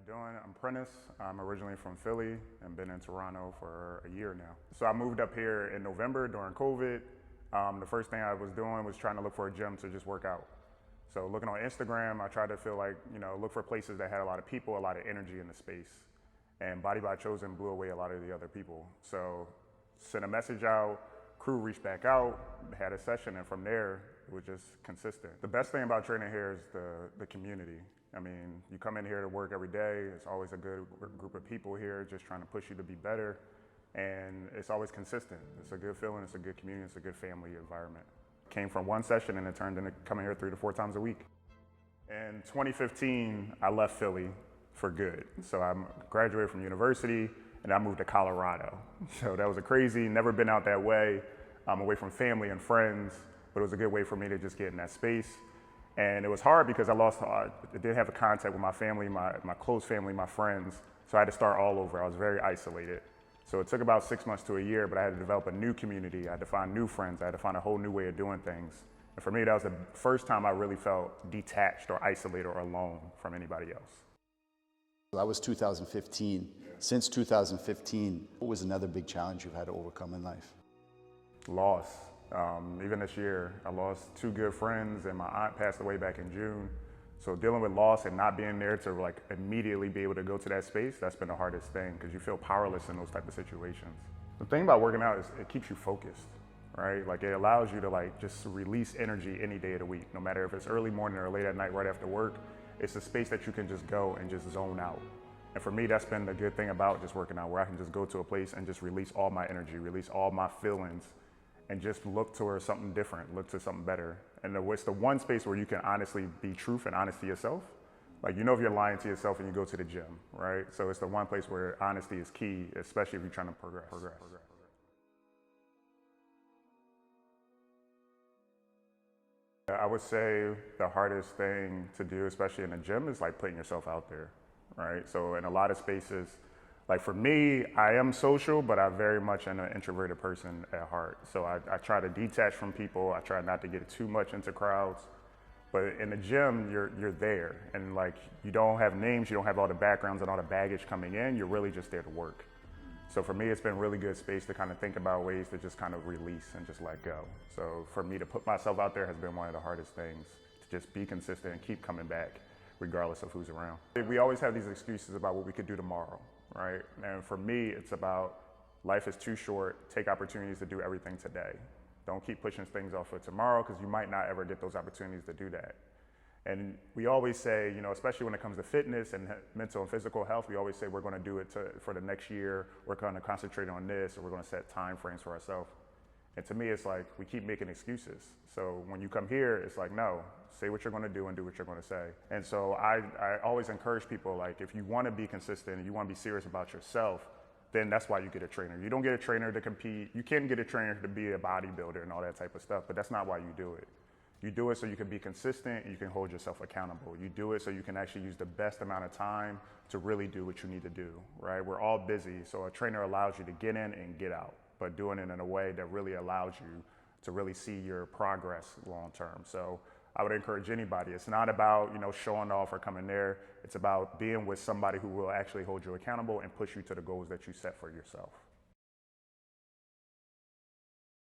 doing? I'm Prentice. I'm originally from Philly and been in Toronto for a year now. So I moved up here in November during COVID. The first thing I was doing was trying to look for a gym to just work out. So looking on Instagram, I tried to feel like, look for places that had a lot of people, a lot of energy in the space. And Body by Chosen blew away a lot of the other people. So sent a message out, crew reached back out, had a session, and from there, it was just consistent. The best thing about training here is the community. I mean, you come in here to work every day, it's always a good group of people here just trying to push you to be better, and it's always consistent. It's a good feeling, it's a good community, it's a good family environment. Came from one session and it turned into coming here 3 to 4 times a week. In 2015, I left Philly for good. So I graduated from university and I moved to Colorado. So that was a crazy, never been out that way. I'm away from family and friends, but it was a good way for me to just get in that space. And it was hard because I didn't have a contact with my family, my close family, my friends. So I had to start all over. I was very isolated. So it took about 6 months to a year, but I had to develop a new community. I had to find new friends. I had to find a whole new way of doing things. And for me, that was the first time I really felt detached or isolated or alone from anybody else. That was 2015. Since 2015, what was another big challenge you've had to overcome in life? Loss. Even this year, I lost 2 good friends and my aunt passed away back in June. So dealing with loss and not being there to like immediately be able to go to that space, that's been the hardest thing because you feel powerless in those type of situations. The thing about working out is it keeps you focused, right? Like it allows you to like just release energy any day of the week, no matter if it's early morning or late at night right after work. It's a space that you can just go and just zone out. And for me, that's been the good thing about just working out, where I can just go to a place and just release all my energy, release all my feelings, and just look towards something different, look to something better. And it's the one space where you can honestly be truth and honest to yourself. Like, if you're lying to yourself and you go to the gym, right? So it's the one place where honesty is key, especially if you're trying to progress. I would say the hardest thing to do, especially in the gym, is like putting yourself out there, right? So in a lot of spaces, like for me, I am social, but I very much am an introverted person at heart. So I try to detach from people. I try not to get too much into crowds. But in the gym, you're there. And like, you don't have names, you don't have all the backgrounds and all the baggage coming in. You're really just there to work. So for me, it's been really good space to kind of think about ways to just kind of release and just let go. So for me to put myself out there has been one of the hardest things, to just be consistent and keep coming back, regardless of who's around. We always have these excuses about what we could do tomorrow. Right? And for me, it's about life is too short. Take opportunities to do everything today. Don't keep pushing things off for tomorrow because you might not ever get those opportunities to do that. And we always say, especially when it comes to fitness and mental and physical health, we always say we're going to do it for the next year. We're going to concentrate on this, or we're going to set time frames for ourselves. And to me, it's like we keep making excuses. So when you come here, it's like, no, say what you're going to do and do what you're going to say. And so I always encourage people, like, if you want to be consistent and you want to be serious about yourself, then that's why you get a trainer. You don't get a trainer to compete. You can get a trainer to be a bodybuilder and all that type of stuff, but that's not why you do it. You do it so you can be consistent and you can hold yourself accountable. You do it so you can actually use the best amount of time to really do what you need to do, right? We're all busy, so a trainer allows you to get in and get out, but doing it in a way that really allows you to really see your progress long term. So I would encourage anybody. It's not about showing off or coming there. It's about being with somebody who will actually hold you accountable and push you to the goals that you set for yourself.